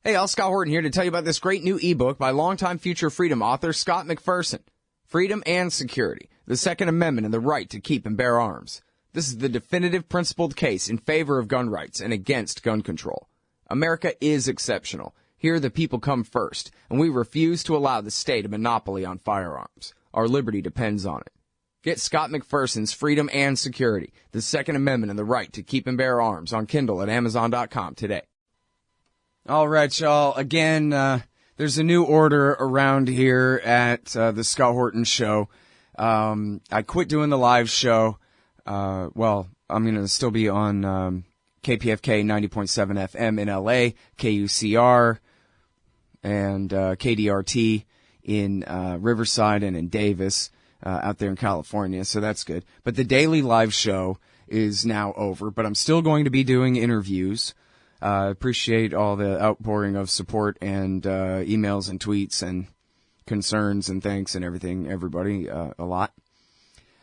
Hey, all, Scott Horton here to tell you about this great new ebook by longtime future freedom author Scott McPherson, Freedom and Security, the Second Amendment and the Right to Keep and Bear Arms. This is the definitive principled case in favor of gun rights and against gun control. America is exceptional. Here the people come first, and we refuse to allow the state a monopoly on firearms. Our liberty depends on it. Get Scott McPherson's Freedom and Security, the Second Amendment and the Right to Keep and Bear Arms on Kindle at Amazon.com today. All right, y'all. Again, there's a new order around here at the Scott Horton Show. I quit doing the live show. I'm going to still be on KPFK 90.7 FM in LA, KUCR, and KDRT in Riverside and in Davis out there in California, so that's good. But the daily live show is now over, but I'm still going to be doing interviews. Appreciate all the outpouring of support and emails and tweets and concerns and thanks and everything, everybody, a lot.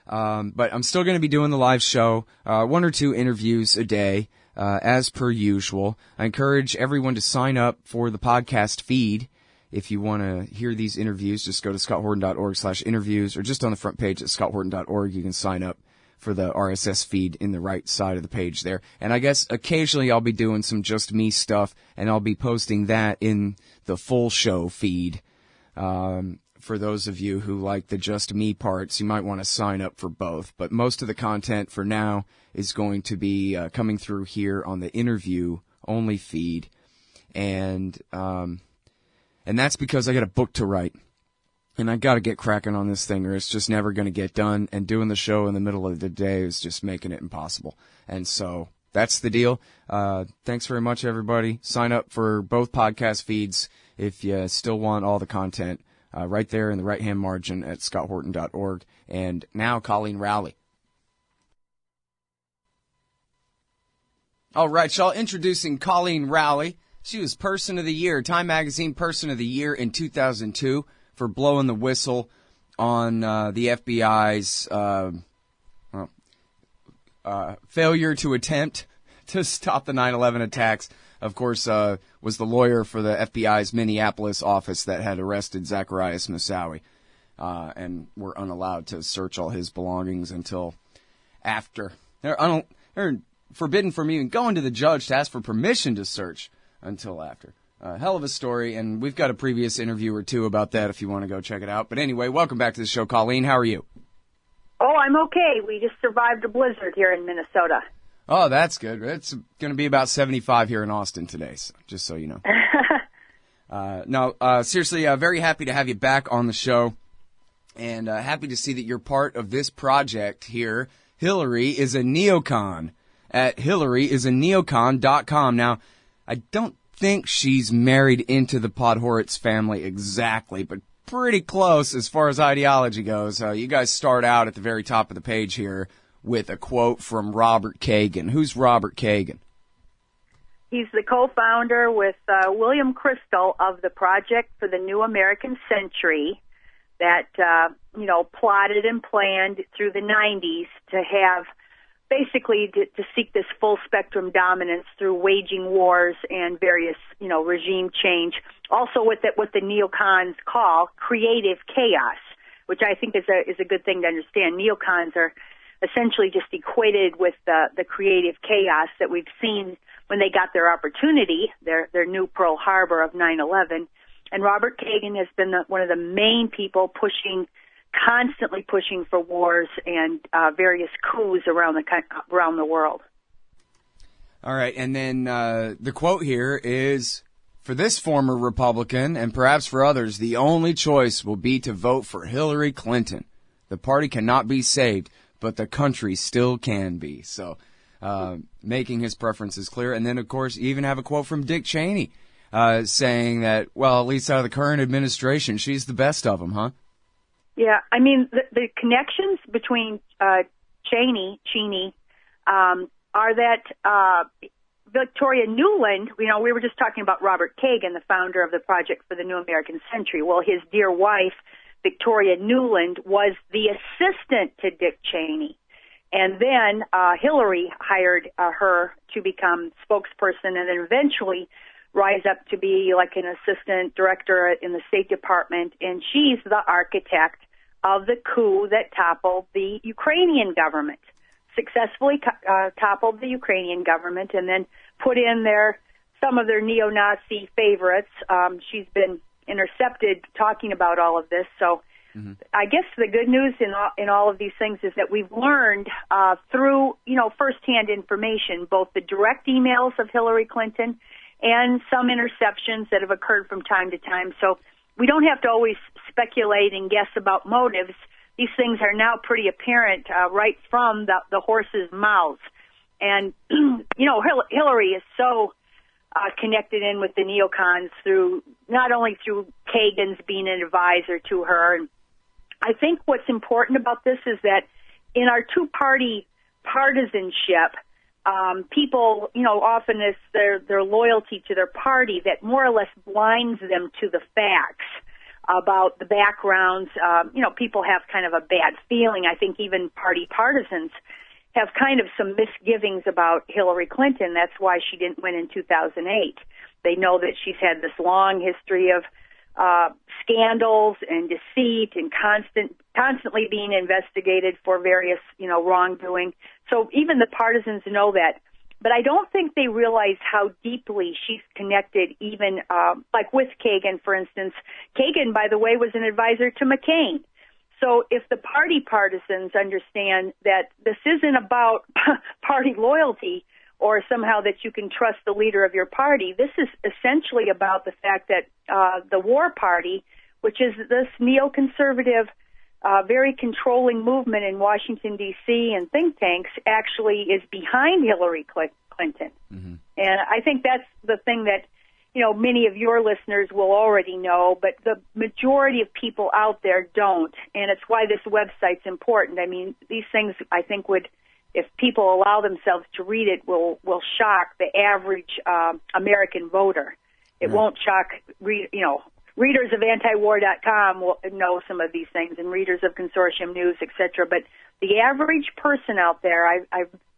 But I'm still going to be doing the live show, 1 or 2 interviews a day, as per usual. I encourage everyone to sign up for the podcast feed. If you want to hear these interviews, just go to scotthorton.org/interviews, or just on the front page at scotthorton.org, you can sign up for the RSS feed in the right side of the page there. And I guess occasionally I'll be doing some just me stuff, and I'll be posting that in the full show feed. For those of you who like the just me parts, you might want to sign up for both. But most of the content for now is going to be coming through here on the interview only feed. And that's because I got a book to write. And I got to get cracking on this thing, or it's just never going to get done. And doing the show in the middle of the day is just making it impossible. And so that's the deal. Thanks very much, everybody. Sign up for both podcast feeds if you still want all the content. Right there in the right-hand margin at scotthorton.org. And now, Coleen Rowley. All right, y'all, introducing Coleen Rowley. She was Person of the Year, Time Magazine Person of the Year in 2002 for blowing the whistle on the FBI's failure to attempt to stop the 9/11 attacks. Of course, was the lawyer for the FBI's Minneapolis office that had arrested Zacharias Moussaoui and were unallowed to search all his belongings until after. They're forbidden from even going to the judge to ask for permission to search until after. Hell of a story, and we've got a previous interview or two about that if you want to go check it out. But anyway, welcome back to the show, Coleen. How are you? Oh, I'm okay. We just survived a blizzard here in Minnesota. Oh, that's good. It's going to be about 75 here in Austin today, so, just so you know. Seriously, very happy to have you back on the show, and happy to see that you're part of this project here. Hillary is a neocon at HillaryIsAneocon.com. Now, I don't think she's married into the Podhoretz family exactly, but pretty close as far as ideology goes. You guys start out at the very top of the page here with a quote from Robert Kagan. Who's Robert Kagan? He's the co-founder with William Crystal of the Project for the New American Century that, plotted and planned through the 90s to have basically to seek this full spectrum dominance through waging wars and various, regime change. Also what the neocons call creative chaos, which I think is a good thing to understand. Neocons are essentially just equated with the creative chaos that we've seen when they got their opportunity, their new Pearl Harbor of 9/11. And Robert Kagan has been one of the main people constantly pushing for wars and various coups around the world. All right, and then the quote here is, for this former Republican, and perhaps for others, the only choice will be to vote for Hillary Clinton. The party cannot be saved, but the country still can be. So making his preferences clear. And then, of course, you even have a quote from Dick Cheney saying that, well, at least out of the current administration, she's the best of them, huh? Yeah, I mean, the connections between Cheney, are that Victoria Nuland, we were just talking about Robert Kagan, the founder of the Project for the New American Century. Well, his dear wife, Victoria Nuland, was the assistant to Dick Cheney. And then Hillary hired her to become spokesperson, and then eventually rise up to be like an assistant director in the State Department, and she's the architect of the coup that toppled the Ukrainian government, successfully toppled the Ukrainian government, and then put in some of their neo-Nazi favorites. She's been intercepted talking about all of this, so I guess the good news in all of these things is that we've learned through, firsthand information, both the direct emails of Hillary Clinton and some interceptions that have occurred from time to time. So we don't have to always speculate and guess about motives. These things are now pretty apparent right from the horse's mouths. And, Hillary is so connected in with the neocons not only through Kagan's being an advisor to her. And I think what's important about this is that in our two-party partisanship, people, often it's their loyalty to their party that more or less blinds them to the facts about the backgrounds. People have kind of a bad feeling. I think even party partisans have kind of some misgivings about Hillary Clinton. That's why she didn't win in 2008. They know that she's had this long history of scandals and deceit and constantly being investigated for various, wrongdoing. So even the partisans know that. But I don't think they realize how deeply she's connected, even like with Kagan, for instance. Kagan, by the way, was an advisor to McCain. So if the party partisans understand that this isn't about party loyalty or somehow that you can trust the leader of your party, this is essentially about the fact that the War Party, which is this neoconservative, very controlling movement in Washington, D.C. and think tanks, actually is behind Hillary Clinton. Mm-hmm. And I think that's the thing that, many of your listeners will already know, but the majority of people out there don't. And it's why this website's important. I mean, these things, I think, if people allow themselves to read it, will shock the average American voter. It won't shock, readers of antiwar.com will know some of these things, and readers of Consortium News, etc. But the average person out there,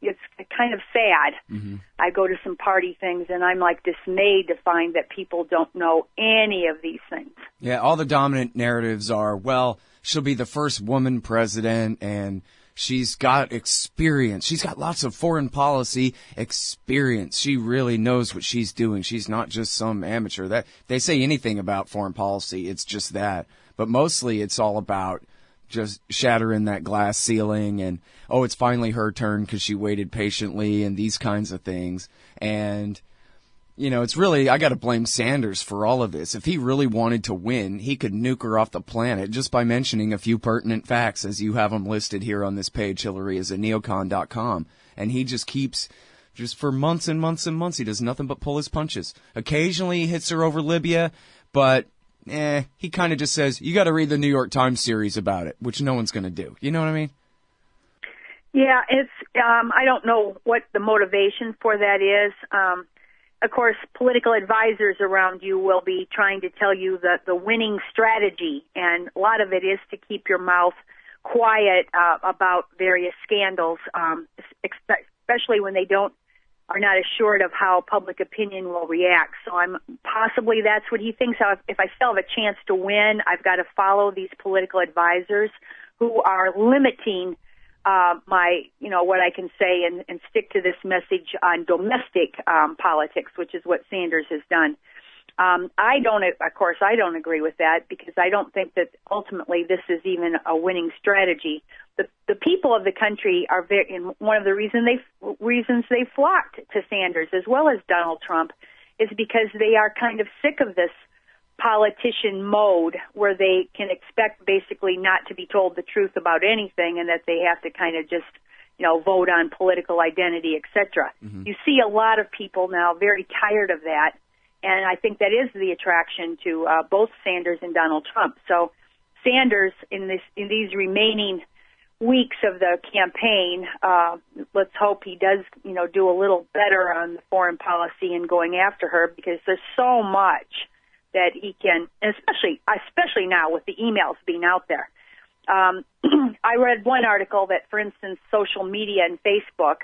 it's kind of sad. Mm-hmm. I go to some party things, and I'm like dismayed to find that people don't know any of these things. Yeah, all the dominant narratives are, well, she'll be the first woman president, and she's got experience. She's got lots of foreign policy experience. She really knows what she's doing. She's not just some amateur. That they say anything about foreign policy, it's just that. But mostly it's all about just shattering that glass ceiling and, oh, it's finally her turn because she waited patiently and these kinds of things. And, it's really, I got to blame Sanders for all of this. If he really wanted to win, he could nuke her off the planet just by mentioning a few pertinent facts, as you have them listed here on this page, Hillary, is at neocon.com. And he just keeps, for months and months and months, he does nothing but pull his punches. Occasionally he hits her over Libya, but he kind of just says, you got to read the New York Times series about it, which no one's going to do. You know what I mean? Yeah, it's, I don't know what the motivation for that is. Of course, political advisors around you will be trying to tell you the winning strategy, and a lot of it is to keep your mouth quiet about various scandals, especially when they are not assured of how public opinion will react. So possibly that's what he thinks. If I still have a chance to win, I've got to follow these political advisors who are limiting what I can say and stick to this message on domestic politics, which is what Sanders has done. I don't agree with that because I don't think that ultimately this is even a winning strategy. The people of the country are and one of the reasons they flocked to Sanders as well as Donald Trump is because they are kind of sick of this politician mode where they can expect basically not to be told the truth about anything and that they have to kind of just, vote on political identity, etc. Mm-hmm. You see a lot of people now very tired of that, and I think that is the attraction to both Sanders and Donald Trump. So Sanders, in these remaining weeks of the campaign, let's hope he does, do a little better on the foreign policy and going after her, because there's so much that he can, especially now with the emails being out there. I read one article that, for instance, social media and Facebook,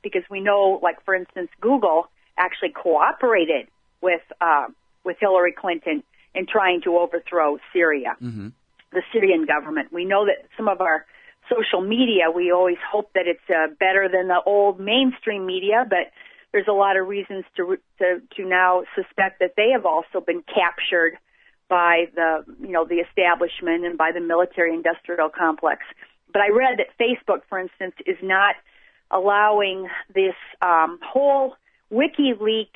because we know, like, for instance, Google actually cooperated with Hillary Clinton in trying to overthrow Syria, the Syrian government. We know that some of our social media, we always hope that it's better than the old mainstream media, but there's a lot of reasons to now suspect that they have also been captured by the establishment and by the military-industrial complex. But I read that Facebook, for instance, is not allowing this whole WikiLeaks,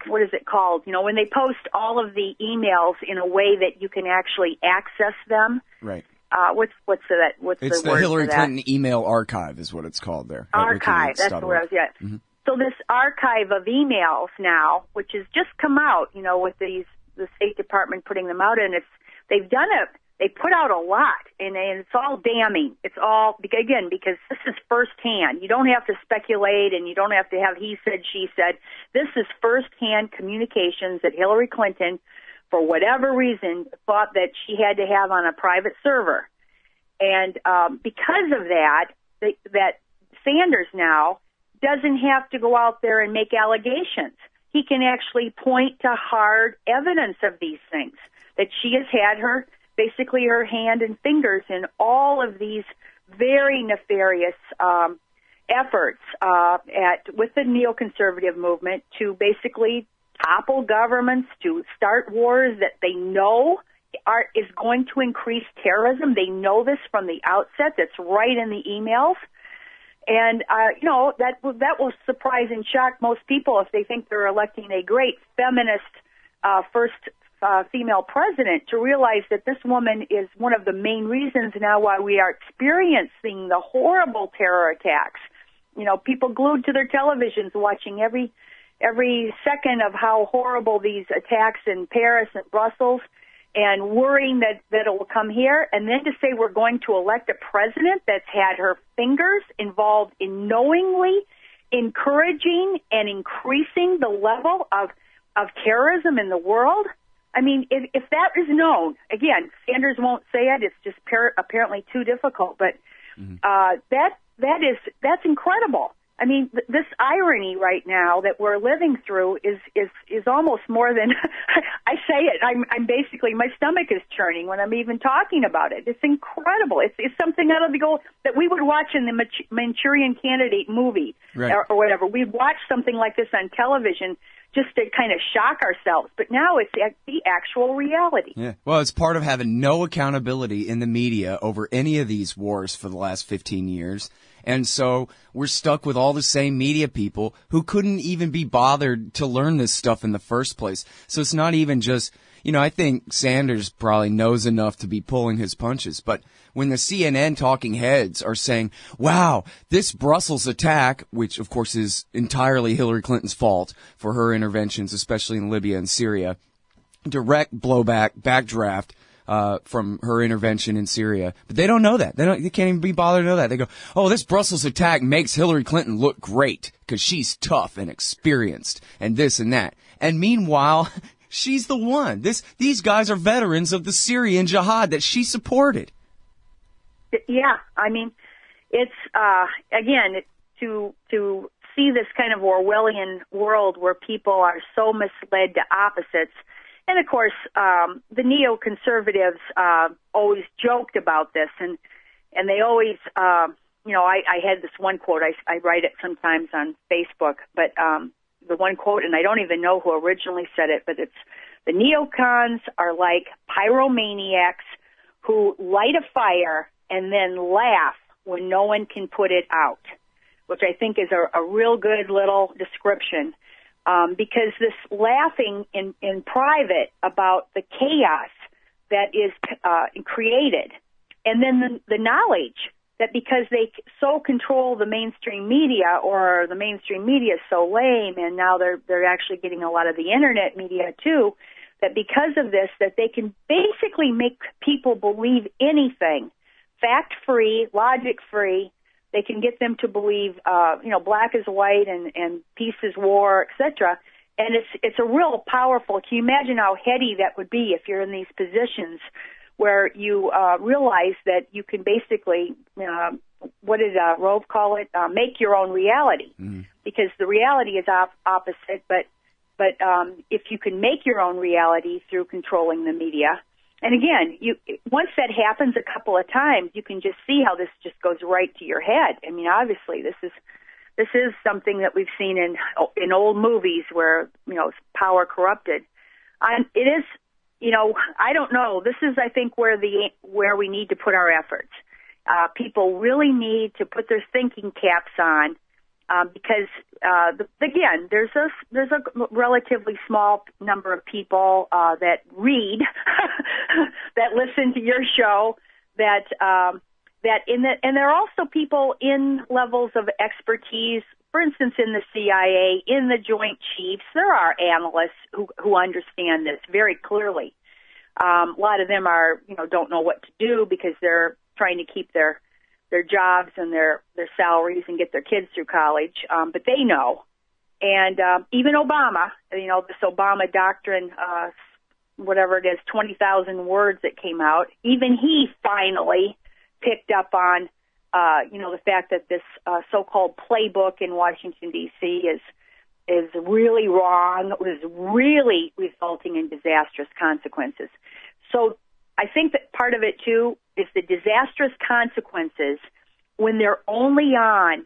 what is it called? When they post all of the emails in a way that you can actually access them. Right. What's it's the word Hillary for that? Clinton email archive is what it's called there. Archive. That's where I was at. Mm-hmm. So this archive of emails now, which has just come out, with the State Department putting them out, and they put out a lot, and it's all damning. It's all, again, because this is firsthand. You don't have to speculate, and you don't have to have he said, she said. This is firsthand communications that Hillary Clinton, for whatever reason, thought that she had to have on a private server. And because of that Sanders now doesn't have to go out there and make allegations. He can actually point to hard evidence of these things, that she has had her hand and fingers in all of these very nefarious efforts with the neoconservative movement to basically topple governments, to start wars that they know is going to increase terrorism. They know this from the outset. That's right in the emails. And, that will surprise and shock most people if they think they're electing a great feminist first female president, to realize that this woman is one of the main reasons now why we are experiencing the horrible terror attacks. People glued to their televisions watching every second of how horrible these attacks in Paris and Brussels, and worrying that it will come here, and then to say we're going to elect a president that's had her fingers involved in knowingly encouraging and increasing the level of terrorism in the world. I mean, if that is known, again, Sanders won't say it. It's just apparently too difficult. But that's incredible. I mean, this irony right now that we're living through is almost more than I say it. I'm basically, my stomach is churning when I'm even talking about it. It's incredible. It's something out of the goal that we would watch in the Manchurian Candidate movie, right, or whatever. We'd watch something like this on television just to kind of shock ourselves. But now it's the actual reality. Yeah. Well, it's part of having no accountability in the media over any of these wars for the last 15 years. And so we're stuck with all the same media people who couldn't even be bothered to learn this stuff in the first place. So it's not even just, I think Sanders probably knows enough to be pulling his punches. But when the CNN talking heads are saying, wow, this Brussels attack, which of course is entirely Hillary Clinton's fault for her interventions, especially in Libya and Syria, direct blowback, backdraft, from her intervention in Syria. But they don't know that. They can't even be bothered to know that. They go, oh, this Brussels attack makes Hillary Clinton look great because she's tough and experienced and this and that. And meanwhile, she's the one. These guys are veterans of the Syrian jihad that she supported. Yeah. I mean, it's, again, to see this kind of Orwellian world where people are so misled to opposites. And, of course, the neoconservatives always joked about this, and they always, I had this one quote. I write it sometimes on Facebook, but the one quote, and I don't even know who originally said it, but it's, the neocons are like pyromaniacs who light a fire and then laugh when no one can put it out, which I think is a real good little description. Because this laughing in private about the chaos that is created, and then the knowledge that because they so control the mainstream media, or the mainstream media is so lame, and now they're actually getting a lot of the internet media too, that because of this, that they can basically make people believe anything, fact-free, logic-free. They can get them to believe, black is white and peace is war, etc. And it's a real powerful. Can you imagine how heady that would be if you're in these positions where you realize that you can basically, what did Rove call it? Make your own reality, because the reality is opposite. But But if you can make your own reality through controlling the media, and again, once that happens a couple of times, you can just see how this just goes right to your head. I mean, obviously, this is something that we've seen in old movies where, power corrupted. It is, I don't know. This is, I think, where we need to put our efforts. People really need to put their thinking caps on, because again, there's a relatively small number of people that read, that listen to your show, and there are also people in levels of expertise. For instance, in the CIA, in the Joint Chiefs, there are analysts who understand this very clearly. A lot of them don't know what to do because they're trying to keep their jobs and their salaries and get their kids through college, but they know. And even Obama, this Obama doctrine, whatever it is, 20,000 words that came out, even he finally picked up on, the fact that this so-called playbook in Washington, D.C. is really wrong, was really resulting in disastrous consequences. So I think that part of it, too, is the disastrous consequences when they're only on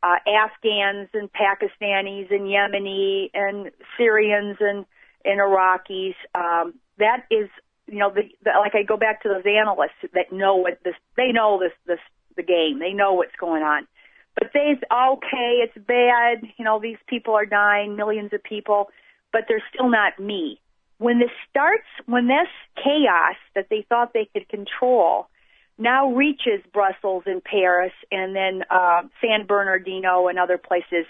Afghans and Pakistanis and Yemeni and Syrians and Iraqis. That is, like I go back to those analysts that know they know the game. They know what's going on. But it's bad. These people are dying, millions of people, but they're still not me. When this chaos that they thought they could control now reaches Brussels and Paris and then San Bernardino and other places,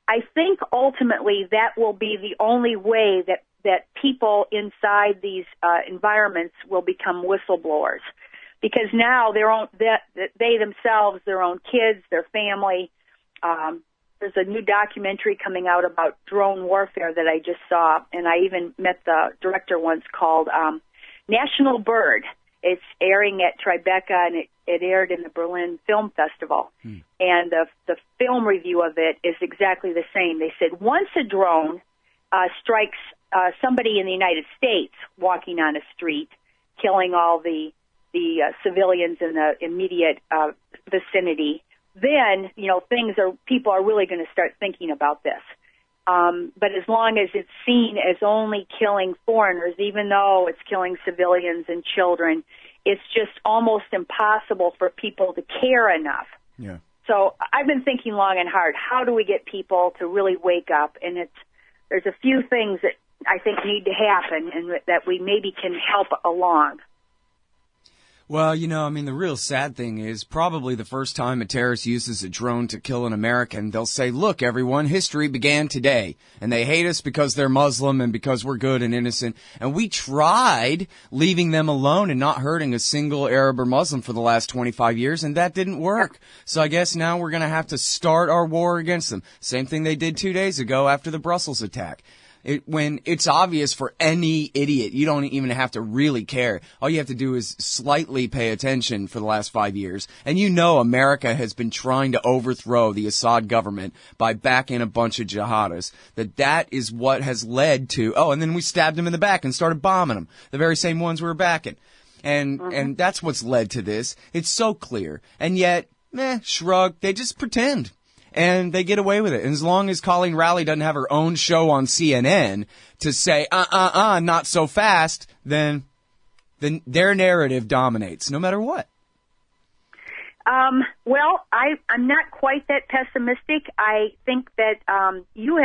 I think ultimately that will be the only way that people inside these environments will become whistleblowers. Because now they themselves, their own kids, their family. There's a new documentary coming out about drone warfare that I just saw, and I even met the director once, called National Bird. It's airing at Tribeca, and it aired in the Berlin Film Festival. And the film review of it is exactly the same. They said once a drone strikes somebody in the United States walking on a street, killing all the civilians in the immediate vicinity, then people are really going to start thinking about this. But as long as it's seen as only killing foreigners, even though it's killing civilians and children, it's just almost impossible for people to care enough. Yeah. So I've been thinking long and hard. How do we get people to really wake up? And there's a few things that I think need to happen and that we maybe can help along. Well, the real sad thing is probably the first time a terrorist uses a drone to kill an American, they'll say, look, everyone, history began today. And they hate us because they're Muslim and because we're good and innocent. And we tried leaving them alone and not hurting a single Arab or Muslim for the last 25 years, and that didn't work. So I guess now we're going to have to start our war against them. Same thing they did 2 days ago after the Brussels attack. When it's obvious for any idiot, you don't even have to really care. All you have to do is slightly pay attention for the last 5 years. And America has been trying to overthrow the Assad government by backing a bunch of jihadists. That is what has led to, and then we stabbed them in the back and started bombing them. The very same ones we were backing. And that's what's led to this. It's so clear. And yet, shrug, they just pretend. And they get away with it. And as long as Coleen Rowley doesn't have her own show on CNN to say, not so fast, then their narrative dominates, no matter what. Well, I'm not quite that pessimistic. I think that you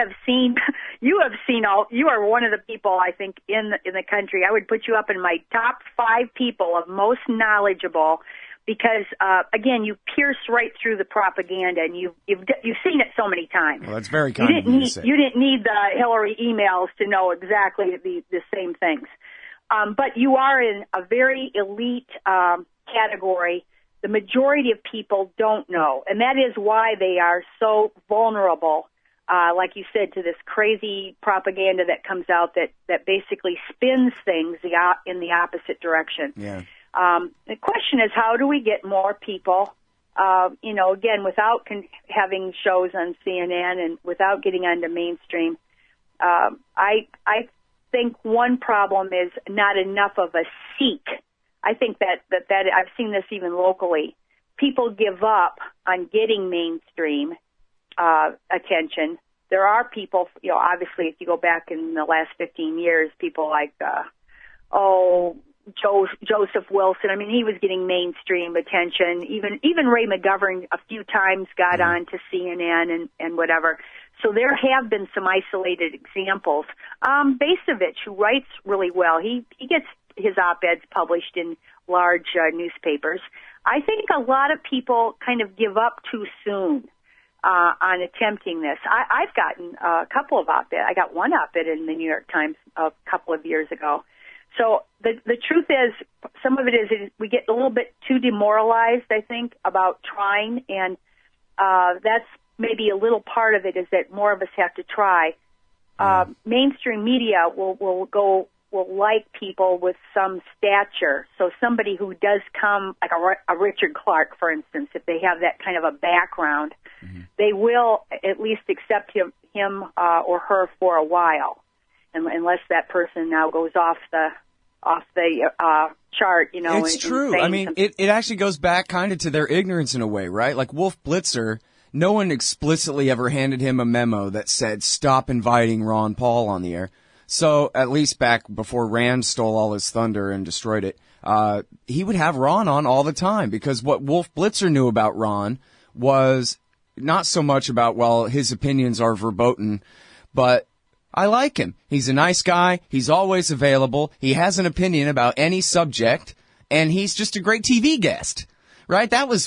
are one of the people, I think, in the country. I would put you up in my top 5 people of most knowledgeable. Because again, you pierce right through the propaganda, and you've seen it so many times. Well, that's very kind of you to say. You didn't need the Hillary emails to know exactly the same things. But you are in a very elite category. The majority of people don't know, and that is why they are so vulnerable. Like you said, to this crazy propaganda that comes out that basically spins things in the opposite direction. Yeah. The question is, how do we get more people, again, without having shows on CNN and without getting onto mainstream, I think one problem is not enough of a seek. I think that I've seen this even locally. People give up on getting mainstream attention. There are people, obviously, if you go back in the last 15 years, people like, Joseph Wilson. I mean, he was getting mainstream attention. Even Ray McGovern a few times got on to CNN and whatever. So there have been some isolated examples. Basovich, who writes really well, he gets his op-eds published in large newspapers. I think a lot of people kind of give up too soon on attempting this. I've gotten a couple of op-eds. I got one op-ed in the New York Times a couple of years ago. So the truth is, some of it is we get a little bit too demoralized, I think, about trying, and that's maybe a little part of it is that more of us have to try. Mainstream media will like people with some stature. So somebody who does come, like a Richard Clark, for instance, if they have that kind of a background, they will at least accept him or her for a while, unless that person now goes off the chart, It's true. I mean, it actually goes back kind of to their ignorance in a way, right? Like Wolf Blitzer, no one explicitly ever handed him a memo that said, stop inviting Ron Paul on the air. So at least back before Rand stole all his thunder and destroyed it, he would have Ron on all the time, because what Wolf Blitzer knew about Ron was not so much about, well, his opinions are verboten, but I like him. He's a nice guy. He's always available. He has an opinion about any subject, and he's just a great TV guest. Right? That was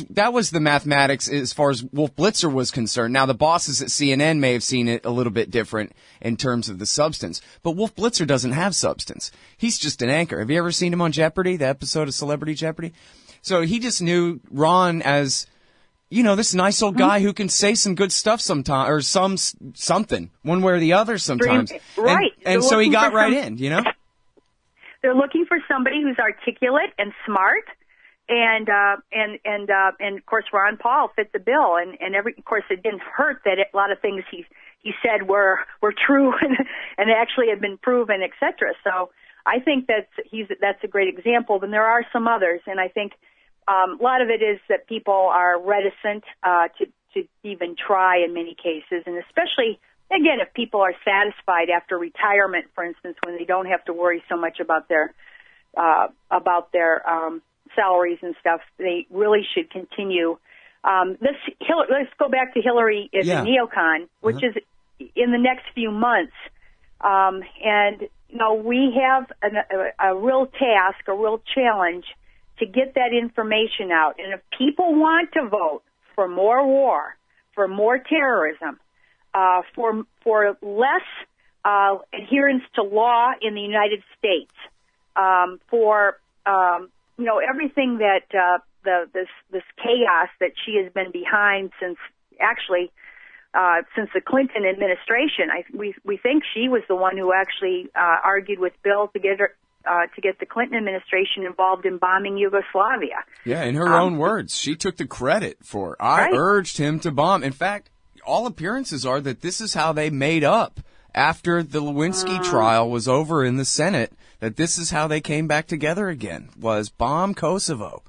the mathematics as far as Wolf Blitzer was concerned. Now, the bosses at CNN may have seen it a little bit different in terms of the substance, but Wolf Blitzer doesn't have substance. He's just an anchor. Have you ever seen him on Jeopardy, the episode of Celebrity Jeopardy? So he just knew Ron as, this nice old guy who can say some good stuff sometimes, or something, one way or the other sometimes. Right. And so he got right in, They're looking for somebody who's articulate and smart. And of course Ron Paul fit the bill, and of course it didn't hurt that a lot of things he said were true and actually had been proven, etc. So I think that's a great example. And there are some others, and I think a lot of it is that people are reticent to even try in many cases, and especially again if people are satisfied after retirement, for instance, when they don't have to worry so much about their salaries and stuff, they really should continue. Let's go back to Hillary as a neocon, which is in the next few months. And we have a real task, a real challenge to get that information out. And if people want to vote for more war, for more terrorism, for less adherence to law in the United States, for everything that this chaos that she has been behind since the Clinton administration. We think she was the one who actually argued with Bill to get the Clinton administration involved in bombing Yugoslavia. Yeah, in her own words, she took the credit for it. I urged him to bomb. In fact, all appearances are that this is how they made up after the Lewinsky trial was over in the Senate, that this is how they came back together again, was bomb Kosovo.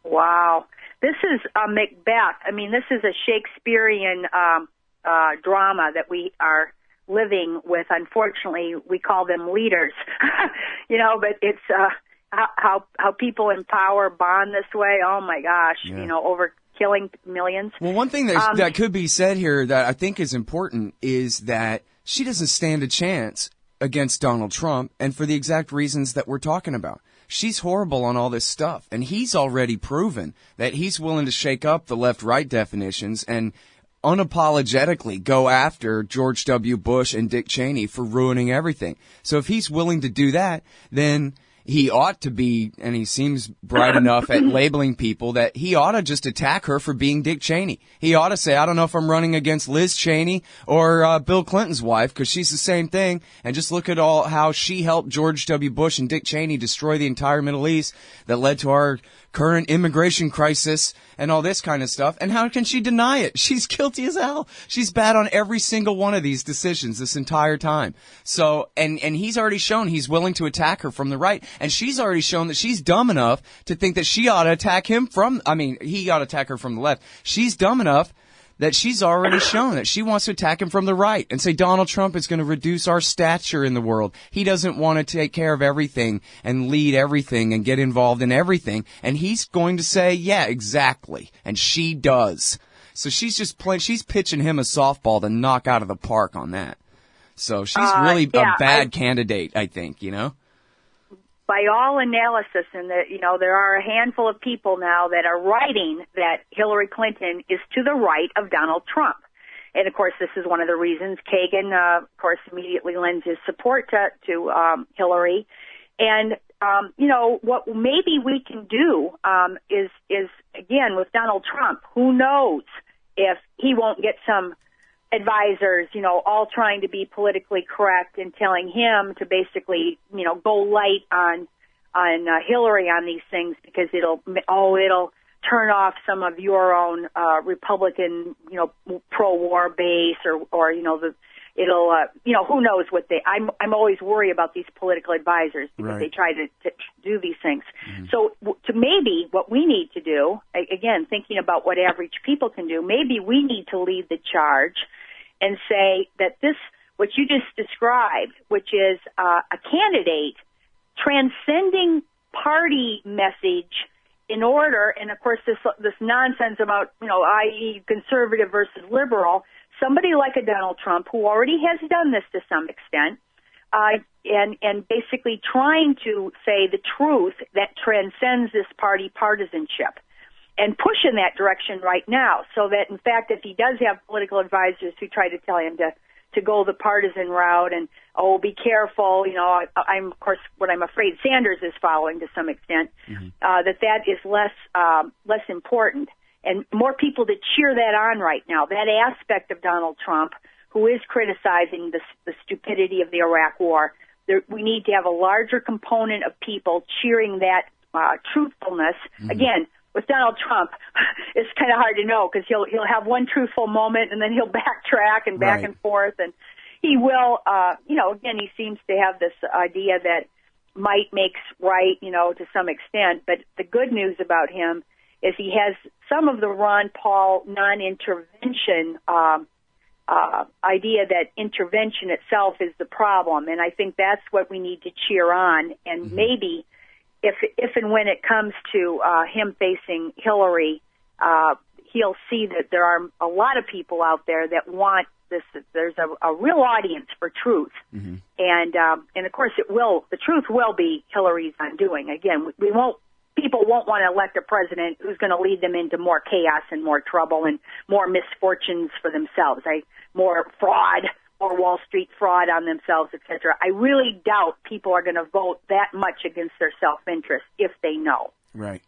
Wow. This is Macbeth. I mean, this is a Shakespearean drama that we are living with. Unfortunately, we call them leaders, but it's how people in power bond this way. Oh, my gosh, over killing millions. Well, one thing that could be said here that I think is important is that she doesn't stand a chance against Donald Trump, and for the exact reasons that we're talking about. She's horrible on all this stuff, and he's already proven that he's willing to shake up the left-right definitions and unapologetically go after George W. Bush and Dick Cheney for ruining everything. So if he's willing to do that, then he ought to be, and he seems bright enough at labeling people, that he ought to just attack her for being Dick Cheney. He ought to say, I don't know if I'm running against Liz Cheney or Bill Clinton's wife, because she's the same thing, and just look at how she helped George W. Bush and Dick Cheney destroy the entire Middle East that led to our current immigration crisis and all this kind of stuff. And how can she deny it? She's guilty as hell. She's bad on every single one of these decisions this entire time. So, and he's already shown he's willing to attack her from the right. And she's already shown that she's dumb enough to think that she ought to attack him he ought to attack her from the left. She's dumb enough that she's already shown that she wants to attack him from the right and say Donald Trump is going to reduce our stature in the world. He doesn't want to take care of everything and lead everything and get involved in everything. And he's going to say, yeah, exactly. And she does. So she's just she's pitching him a softball to knock out of the park on that. So she's really a bad candidate, I think, By all analysis, and there are a handful of people now that are writing that Hillary Clinton is to the right of Donald Trump. And of course, this is one of the reasons Kagan, of course, immediately lends his support to Hillary. And, what maybe we can do, is again, with Donald Trump, who knows if he won't get some advisors, all trying to be politically correct and telling him to basically, go light on Hillary on these things because it'll turn off some of your own Republican, pro-war base or who knows what I'm always worried about these political advisors because they try to do these things. Mm-hmm. So to maybe what we need to do, again, thinking about what average people can do, maybe we need to lead the charge and say that this, what you just described, which is a candidate transcending party message in order, and of course this nonsense about, i.e. conservative versus liberal, somebody like a Donald Trump who already has done this to some extent, and basically trying to say the truth that transcends this party partisanship. And push in that direction right now, so that, in fact, if he does have political advisors who try to tell him to go the partisan route and, be careful, I'm, of course, what I'm afraid Sanders is following to some extent, mm-hmm. that is less important. And more people to cheer that on right now, that aspect of Donald Trump, who is criticizing the stupidity of the Iraq War. We need to have a larger component of people cheering that truthfulness. Mm-hmm. Again, with Donald Trump, it's kind of hard to know because he'll have one truthful moment and then he'll backtrack and back and forth, and he will, again, he seems to have this idea that might makes right, to some extent. But the good news about him is he has some of the Ron Paul non-intervention idea that intervention itself is the problem, and I think that's what we need to cheer on, and mm-hmm. maybe. If and when it comes to him facing Hillary, he'll see that there are a lot of people out there that want this. There's a real audience for truth, mm-hmm. and of course the truth will be Hillary's undoing. Again, people won't want to elect a president who's going to lead them into more chaos and more trouble and more misfortunes for themselves. More fraud. Or Wall Street fraud on themselves, etc. I really doubt people are going to vote that much against their self-interest if they know. Right.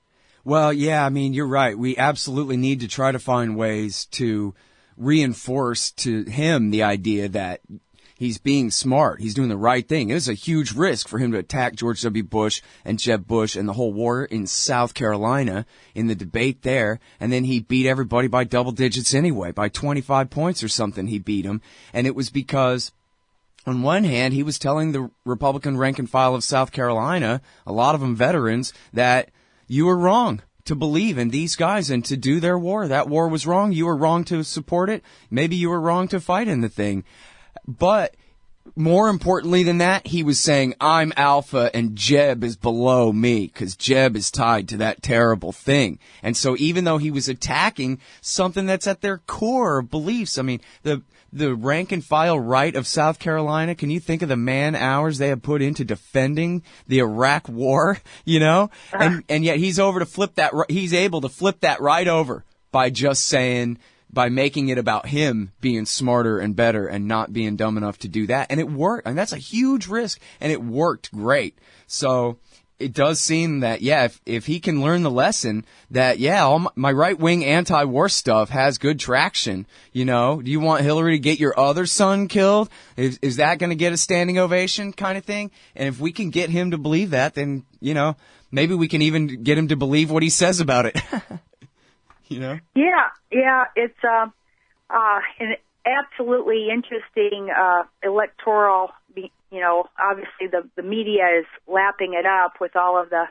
Well, yeah, you're right. We absolutely need to try to find ways to reinforce to him the idea that he's being smart. He's doing the right thing. It was a huge risk for him to attack George W. Bush and Jeb Bush and the whole war in South Carolina in the debate there. And then he beat everybody by double digits anyway, by 25 points or something he beat him. And it was because on one hand, he was telling the Republican rank and file of South Carolina, a lot of them veterans, that you were wrong to believe in these guys and to do their war. That war was wrong. You were wrong to support it. Maybe you were wrong to fight in the thing. But more importantly than that, he was saying, I'm alpha and Jeb is below me because Jeb is tied to that terrible thing. And so even though he was attacking something that's at their core beliefs, the rank and file right of South Carolina, can you think of the man hours they have put into defending the Iraq war, And yet he's able to flip that right over by just saying, by making it about him being smarter and better and not being dumb enough to do that. And it worked. And that's a huge risk. And it worked great. So it does seem that, yeah, if he can learn the lesson that, yeah, all my right-wing anti-war stuff has good traction, do you want Hillary to get your other son killed? Is that going to get a standing ovation kind of thing? And if we can get him to believe that, then, maybe we can even get him to believe what he says about it. Yeah, it's an absolutely interesting electoral. Obviously the media is lapping it up with all of the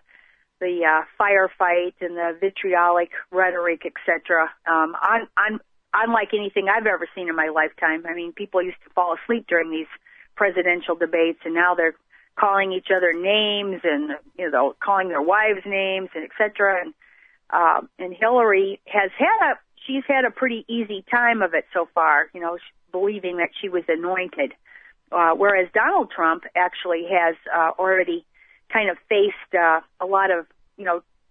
firefight and the vitriolic rhetoric, etc. Unlike anything I've ever seen in my lifetime. I mean, people used to fall asleep during these presidential debates, and now they're calling each other names and calling their wives names and etc. And Hillary she's had a pretty easy time of it so far. Believing that she was anointed. Whereas Donald Trump actually has already kind of faced a lot of,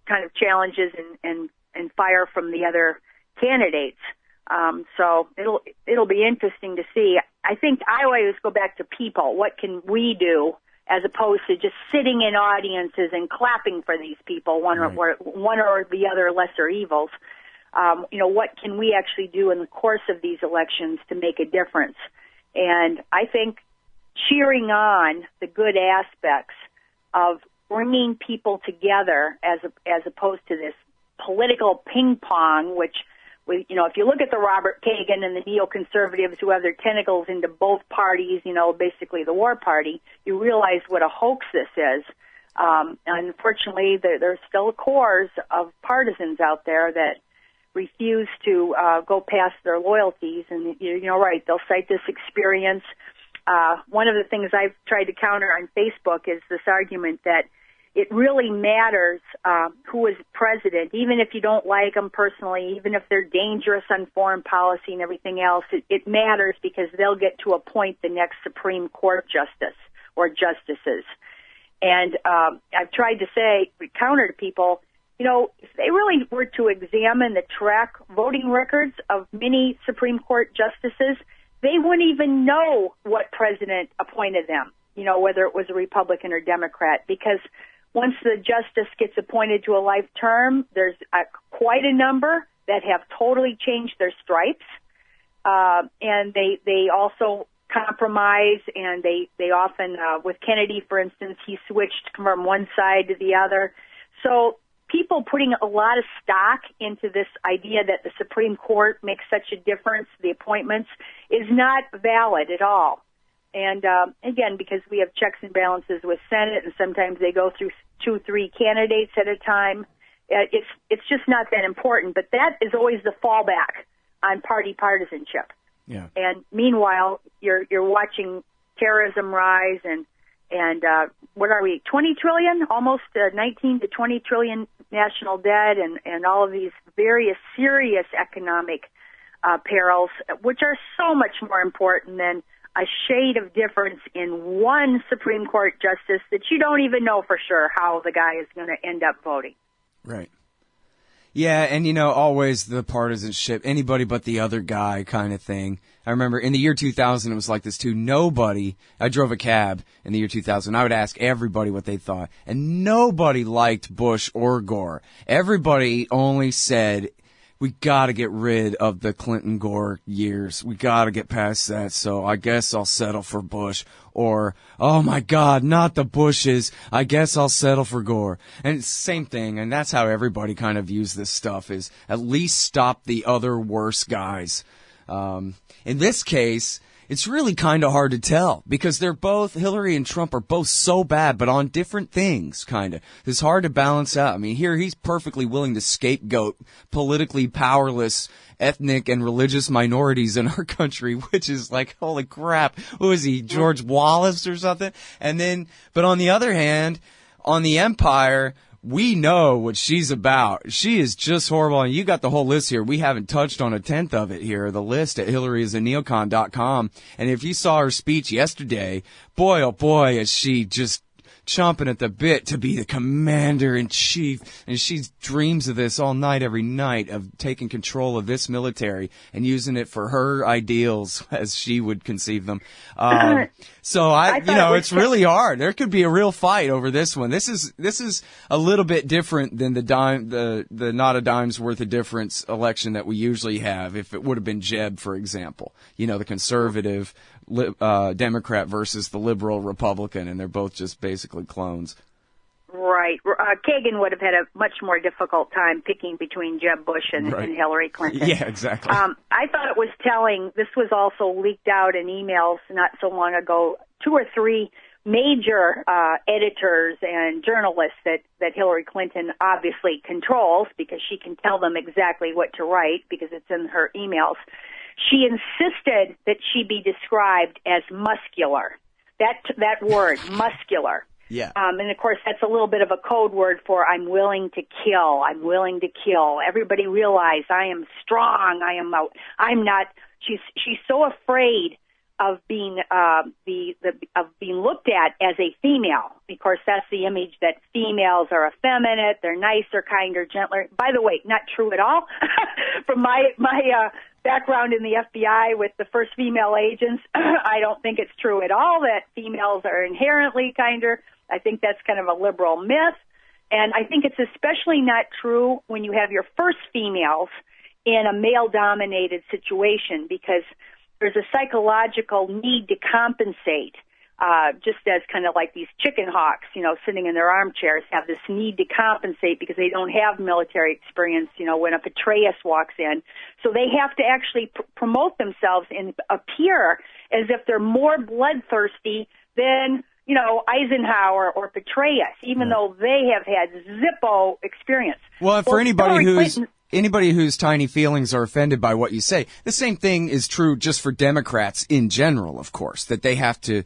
kind of challenges and fire from the other candidates. So it'll be interesting to see. I think I always go back to people. What can we do as opposed to just sitting in audiences and clapping for these people, one or the other lesser evils? What can we actually do in the course of these elections to make a difference? And I think cheering on the good aspects of bringing people together as opposed to this political ping pong, which, if you look at the Robert Kagan and the neoconservatives who have their tentacles into both parties, basically the war party, you realize what a hoax this is. Unfortunately, there's still cores of partisans out there that refuse to go past their loyalties, and right, they'll cite this experience. One of the things I've tried to counter on Facebook is this argument that it really matters who is president, even if you don't like them personally, even if they're dangerous on foreign policy and everything else. It matters because they'll get to appoint the next Supreme Court justice or justices. And I've tried to counter to people, if they really were to examine the track voting records of many Supreme Court justices, they wouldn't even know what president appointed them, whether it was a Republican or Democrat, because once the justice gets appointed to a life term, there's quite a number that have totally changed their stripes, and they also compromise, and they often, with Kennedy, for instance, he switched from one side to the other. So people putting a lot of stock into this idea that the Supreme Court makes such a difference, the appointments, is not valid at all. And again, because we have checks and balances with Senate, and sometimes they go through 2-3 candidates at a time, it's just not that important. But that is always the fallback on party partisanship. Yeah. And meanwhile, you're watching terrorism rise, and what are we, 20 trillion, almost 19 to 20 trillion national debt, and all of these various serious economic perils, which are so much more important than a shade of difference in one Supreme Court justice that you don't even know for sure how the guy is going to end up voting. Right. Yeah, and always the partisanship, anybody but the other guy kind of thing. I remember in the year 2000, it was like this too. I drove a cab in the year 2000. I would ask everybody what they thought, and nobody liked Bush or Gore. Everybody only said, we got to get rid of the Clinton-Gore years. We got to get past that, so I guess I'll settle for Bush. Or, oh my God, not the Bushes. I guess I'll settle for Gore. And it's the same thing, and that's how everybody kind of views this stuff, is at least stop the other worse guys. In this case, it's really kind of hard to tell, because Hillary and Trump are both so bad, but on different things, kind of. It's hard to balance out. I mean, here he's perfectly willing to scapegoat politically powerless ethnic and religious minorities in our country, which is like, holy crap, who is he, George Wallace or something? And then, but on the other hand, on the empire, we know what she's about. She is just horrible. And you got the whole list here. We haven't touched on a tenth of it here. The list at HillaryIsANeocon.com. And if you saw her speech yesterday, boy, oh boy, is she just chomping at the bit to be the commander-in-chief. And she dreams of this all night, every night, of taking control of this military and using it for her ideals as she would conceive them. So it's really hard. There could be a real fight over this one. This is a little bit different than the not a dime's worth of difference election that we usually have if it would have been Jeb, for example. The conservative Democrat versus the liberal Republican, and they're both just basically clones. Right. Kagan would have had a much more difficult time picking between Jeb Bush and Hillary Clinton. Yeah, exactly. I thought it was telling. This was also leaked out in emails not so long ago. 2 or 3 major editors and journalists that Hillary Clinton obviously controls, because she can tell them exactly what to write because it's in her emails. She insisted that she be described as muscular. That word, muscular. Yeah. And of course, that's a little bit of a code word for I'm willing to kill. I'm willing to kill. Everybody realize I am strong. I'm not. She's so afraid of being being looked at as a female. Of course, that's the image that females are effeminate. They're nicer, kinder, gentler. By the way, not true at all. From my background in the FBI with the first female agents, I don't think it's true at all that females are inherently kinder. I think that's kind of a liberal myth. And I think it's especially not true when you have your first females in a male-dominated situation, because there's a psychological need to compensate, just as kind of like these chicken hawks, sitting in their armchairs, have this need to compensate because they don't have military experience, when a Petraeus walks in. So they have to actually promote themselves and appear as if they're more bloodthirsty than, Eisenhower or Petraeus, even though they have had Zippo experience. Well, for anybody whose tiny feelings are offended by what you say, the same thing is true just for Democrats in general, of course, that they have to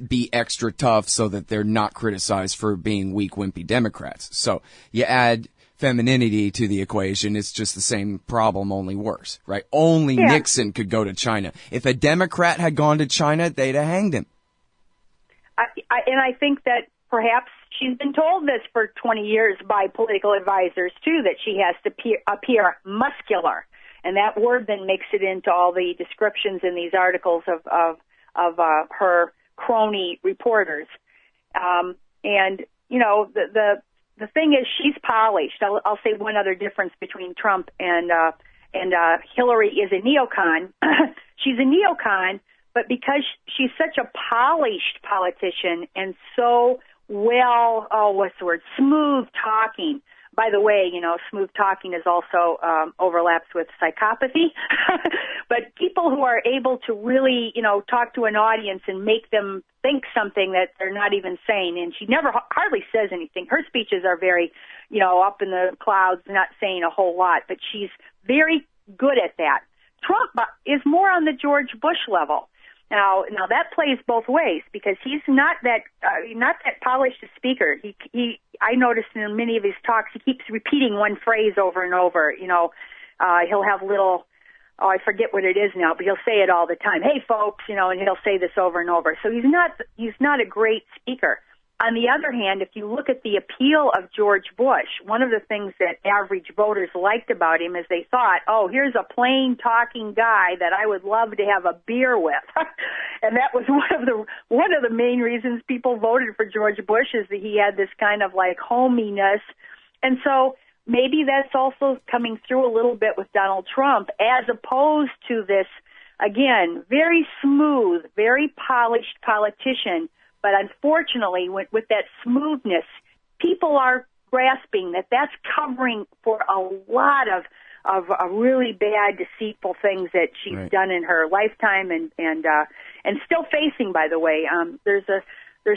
be extra tough so that they're not criticized for being weak, wimpy Democrats. So you add femininity to the equation, it's just the same problem, only worse, right? Only Nixon could go to China. If a Democrat had gone to China, they'd have hanged him. And I think that perhaps she's been told this for 20 years by political advisors, too, that she has to appear muscular. And that word then makes it into all the descriptions in these articles of her crony reporters. And, the thing is, she's polished. I'll say one other difference between Trump and Hillary is a neocon. She's a neocon, but because she's such a polished politician and so smooth talking. By the way, smooth talking is also overlaps with psychopathy. But people who are able to really, talk to an audience and make them think something that they're not even saying, and she hardly says anything. Her speeches are very, up in the clouds, not saying a whole lot, but she's very good at that. Trump is more on the George Bush level. Now that plays both ways, because he's not that polished a speaker. I noticed in many of his talks, he keeps repeating one phrase over and over. He'll have little, I forget what it is now, but he'll say it all the time. Hey, folks, and he'll say this over and over. So he's not a great speaker. On the other hand, if you look at the appeal of George Bush, one of the things that average voters liked about him is they thought, here's a plain talking guy that I would love to have a beer with. And that was one of the main reasons people voted for George Bush, is that he had this kind of like hominess. And so maybe that's also coming through a little bit with Donald Trump, as opposed to this, again, very smooth, very polished politician. But unfortunately, with that smoothness, people are grasping that that's covering for a lot of really bad, deceitful things that she's done in her lifetime, and still facing. By the way, there's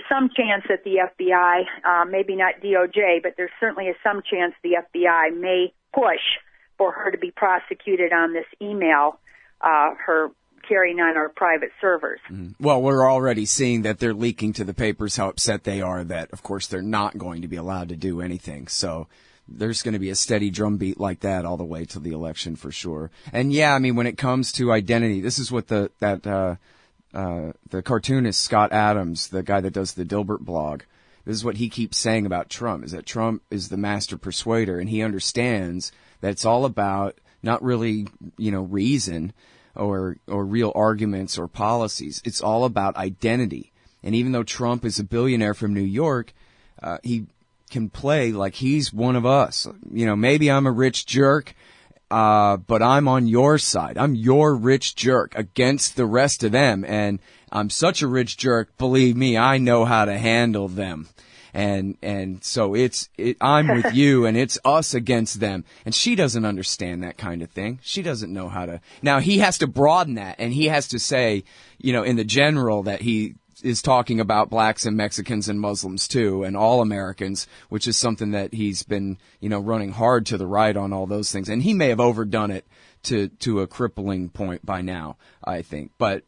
some chance that the FBI, maybe not DOJ, but there certainly is some chance the FBI may push for her to be prosecuted on this email, her carrying on our private servers. Mm-hmm. Well, we're already seeing that they're leaking to the papers how upset they are that, of course, they're not going to be allowed to do anything. So there's going to be a steady drumbeat like that all the way to the election for sure. And yeah, I mean, when it comes to identity, this is what the cartoonist Scott Adams, the guy that does the Dilbert blog, This is what he keeps saying about Trump, is that Trump is the master persuader, and he understands that it's all about not really, reason or real arguments or policies. It's all about identity. And even though Trump is a billionaire from New York, he can play like he's one of us. Maybe I'm a rich jerk, but I'm on your side. I'm your rich jerk against the rest of them. And I'm such a rich jerk, believe me, I know how to handle them. And so I'm with you and it's us against them. And she doesn't understand that kind of thing. She doesn't know how to. Now he has to broaden that, and he has to say, in the general, that he is talking about blacks and Mexicans and Muslims too, and all Americans, which is something that he's been, running hard to the right on all those things. And he may have overdone it to a crippling point by now, I think. But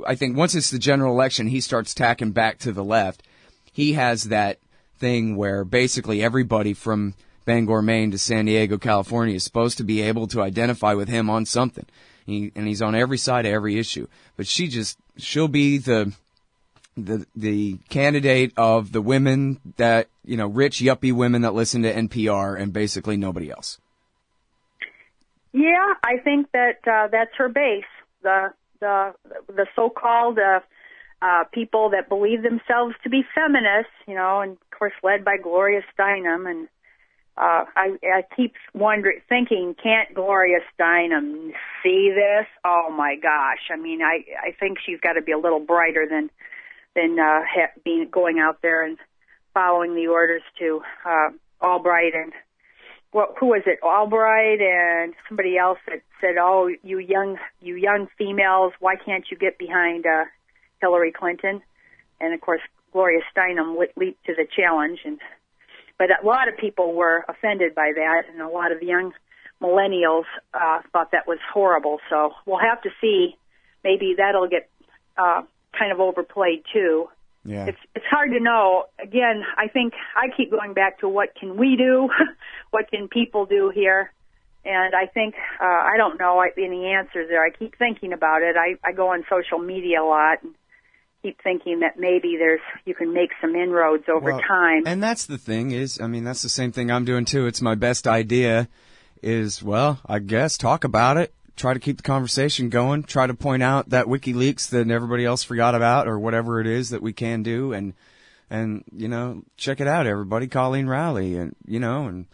I think once it's the general election, he starts tacking back to the left. He has that thing where basically everybody from Bangor, Maine to San Diego, California is supposed to be able to identify with him on something. And he's on every side of every issue. But she'll be the candidate of the women that, rich yuppie women that listen to NPR and basically nobody else. Yeah, I think that that's her base. The so-called people that believe themselves to be feminists, and of course led by Gloria Steinem. And I keep thinking, can't Gloria Steinem see this? Oh my gosh! I mean, I think she's got to be a little brighter than going out there and following the orders to Albright and who was it? Albright and somebody else that said, "Oh, you young females, why can't you get behind Hillary Clinton?" And of course, Gloria Steinem leaped to the challenge, but a lot of people were offended by that, and a lot of young millennials thought that was horrible. So we'll have to see. Maybe that'll get kind of overplayed too. Yeah. It's hard to know. Again, I think I keep going back to what can we do, what can people do here, and I think I don't know any answers there. I keep thinking about it. I go on social media a lot and keep thinking that maybe you can make some inroads over time. And that's the thing that's the same thing I'm doing too. It's my best idea is, I guess talk about it. Try to keep the conversation going, try to point out that WikiLeaks that everybody else forgot about or whatever it is that we can do. And check it out, everybody. Coleen Rowley. And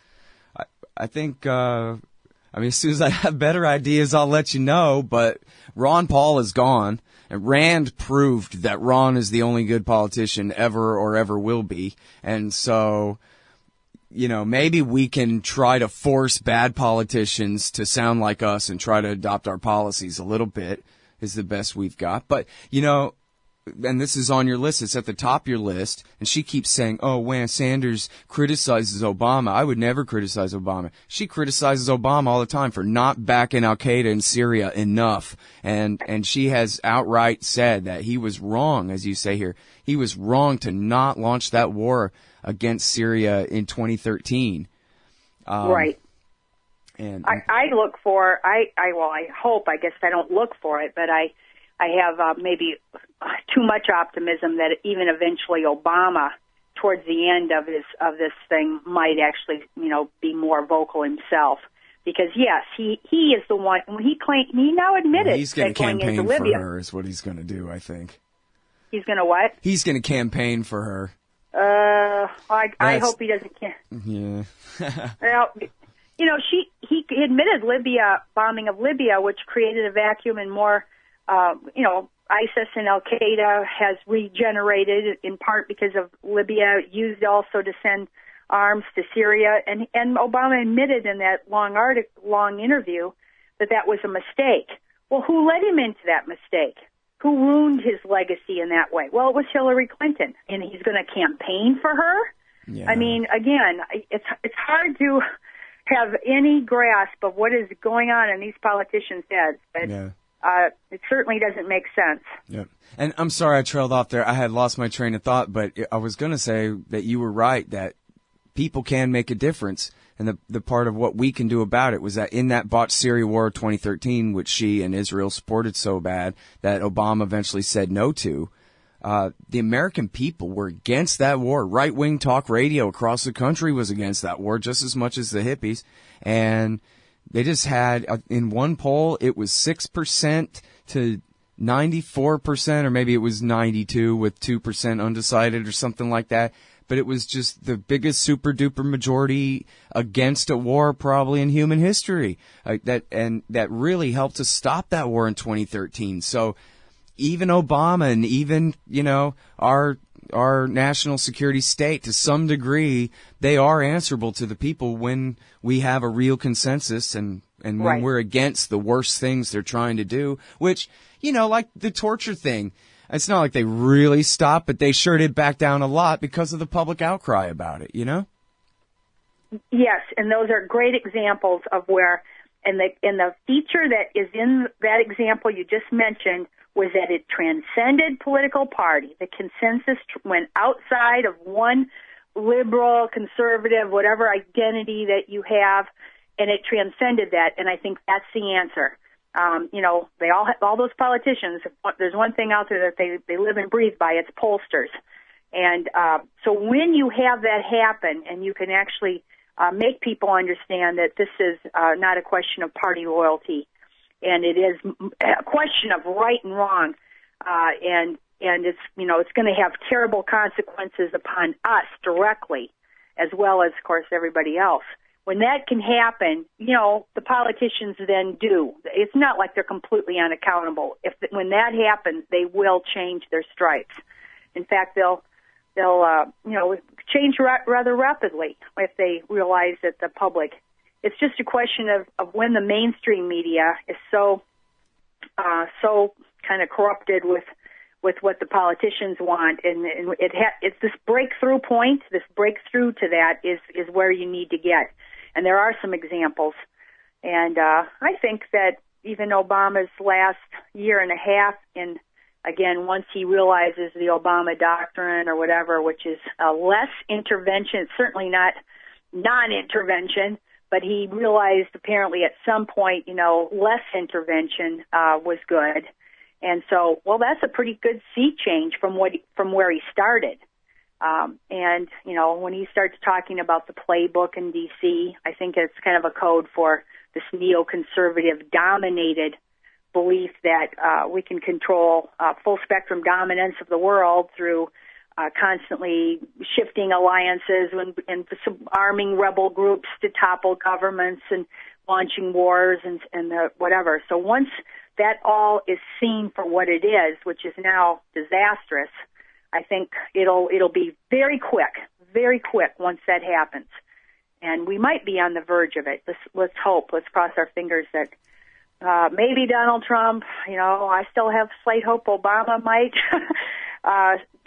I think, as soon as I have better ideas, I'll let you know. But Ron Paul is gone. And Rand proved that Ron is the only good politician ever or ever will be. And so, maybe we can try to force bad politicians to sound like us and try to adopt our policies a little bit is the best we've got. But, and this is on your list. It's at the top of your list. And she keeps saying, when Sanders criticizes Obama, I would never criticize Obama. She criticizes Obama all the time for not backing Al-Qaeda in Syria enough. And she has outright said that he was wrong, as you say here. He was wrong to not launch that war against Syria in 2013. Right. And I look for, I hope, I guess I don't look for it, but I have maybe too much optimism that even eventually Obama, towards the end of this thing, might actually, be more vocal himself. Because yes, he is the one. He now admitted he's going to campaign for her is what he's going to do. I think he's going to what? He's going to campaign for her. I hope he doesn't. Yeah. Well, he admitted bombing of Libya, which created a vacuum, and more. ISIS and Al-Qaeda has regenerated in part because of Libya, used also to send arms to Syria, and Obama admitted in that long interview that was a mistake. Well, who led him into that mistake? Who ruined his legacy in that way? Well, it was Hillary Clinton, and he's going to campaign for her? Yeah. I mean, again, it's hard to have any grasp of what is going on in these politicians' heads, but it certainly doesn't make sense. Yep. And I'm sorry I trailed off there. I had lost my train of thought, but I was going to say that you were right, that people can make a difference. And the part of what we can do about it was that in that botched Syria war of 2013, which she and Israel supported so bad that Obama eventually said no to, the American people were against that war. Right-wing talk radio across the country was against that war just as much as the hippies. And they just had, in one poll, it was 6% to 94%, or maybe it was 92 with 2% undecided or something like that. But it was just the biggest super duper majority against a war probably in human history. That really helped to stop that war in 2013. So even Obama and even, our national security state, to some degree, they are answerable to the people when we have a real consensus and when right. we're against the worst things they're trying to do, which, like the torture thing. It's not like they really stopped, but they sure did back down a lot because of the public outcry about it, Yes, and those are great examples of where, and the feature that is in that example you just mentioned was that it transcended political party. The consensus went outside of one liberal, conservative, whatever identity that you have, and it transcended that, and I think that's the answer. They all those politicians, there's one thing out there that they live and breathe by, it's pollsters. And so when you have that happen and you can actually make people understand that this is not a question of party loyalty, and it is a question of right and wrong, and it's, it's going to have terrible consequences upon us directly, as well as, of course, everybody else. When that can happen, the politicians then do. It's not like they're completely unaccountable. When that happens, they will change their stripes. In fact, they'll change rather rapidly if they realize that the public. It's just a question of when the mainstream media is so kind of corrupted with what the politicians want, and it's this breakthrough point. This breakthrough to that is where you need to get. And there are some examples. And I think that even Obama's last year and a half, and again, once he realizes the Obama doctrine or whatever, which is less intervention, it's certainly not non-intervention, but he realized apparently at some point, less intervention was good. And so, that's a pretty good sea change from where he started. And, when he starts talking about the playbook in D.C., I think it's kind of a code for this neoconservative dominated belief that we can control full spectrum dominance of the world through constantly shifting alliances and arming rebel groups to topple governments and launching wars and whatever. So once that all is seen for what it is, which is now disastrous, I think it'll be very quick once that happens. And we might be on the verge of it. Let's hope. Let's cross our fingers that maybe Donald Trump, I still have slight hope Obama might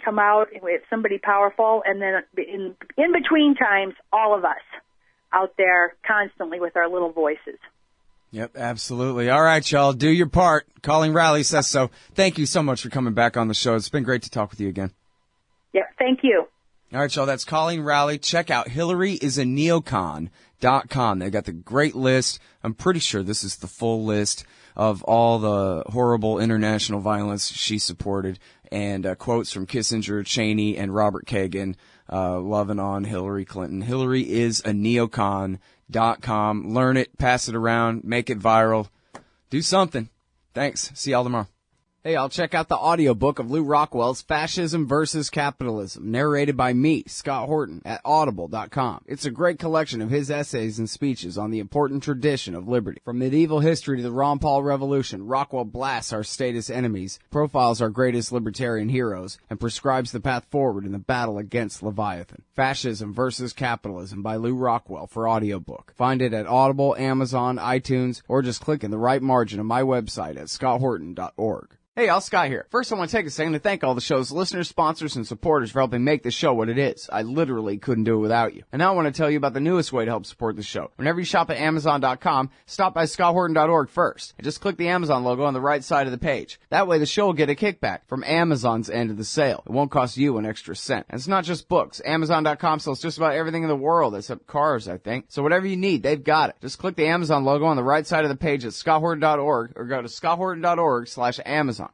come out with somebody powerful. And then in between times, all of us out there constantly with our little voices. Yep, absolutely. All right, y'all, do your part. Coleen Rowley says so. Thank you so much for coming back on the show. It's been great to talk with you again. Yeah, thank you. All right, y'all, that's Coleen Rowley. Check out HillaryIsANeocon.com. They got the great list. I'm pretty sure this is the full list of all the horrible international violence she supported, and quotes from Kissinger, Cheney, and Robert Kagan, loving on Hillary Clinton. HillaryIsANeocon.com. Learn it, pass it around, make it viral. Do something. Thanks. See y'all tomorrow. Hey, I'll check out the audiobook of Lew Rockwell's Fascism versus Capitalism, narrated by me, Scott Horton, at audible.com. It's a great collection of his essays and speeches on the important tradition of liberty. From medieval history to the Ron Paul Revolution, Rockwell blasts our statist enemies, profiles our greatest libertarian heroes, and prescribes the path forward in the battle against Leviathan. Fascism versus Capitalism by Lew Rockwell for audiobook. Find it at Audible, Amazon, iTunes, or just click in the right margin of my website at scotthorton.org. Hey, y'all, Scott here. First, I want to take a second to thank all the show's listeners, sponsors, and supporters for helping make the show what it is. I literally couldn't do it without you. And now I want to tell you about the newest way to help support the show. Whenever you shop at Amazon.com, stop by scotthorton.org first, and just click the Amazon logo on the right side of the page. That way, the show will get a kickback from Amazon's end of the sale. It won't cost you an extra cent. And it's not just books. Amazon.com sells just about everything in the world, except cars, I think. So whatever you need, they've got it. Just click the Amazon logo on the right side of the page at scotthorton.org, or go to scotthorton.org/Amazon.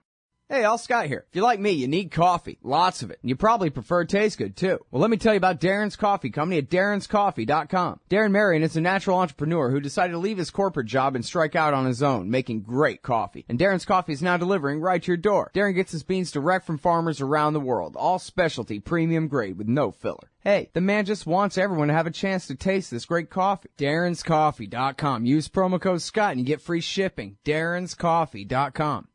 Hey, all Scott here. If you're like me, you need coffee. Lots of it. And you probably prefer it tastes good, too. Well, let me tell you about Darren's Coffee Company at darrenscoffee.com. Darren Marion is a natural entrepreneur who decided to leave his corporate job and strike out on his own, making great coffee. And Darren's Coffee is now delivering right to your door. Darren gets his beans direct from farmers around the world. All specialty, premium grade with no filler. Hey, the man just wants everyone to have a chance to taste this great coffee. darrenscoffee.com. Use promo code Scott and you get free shipping. darrenscoffee.com.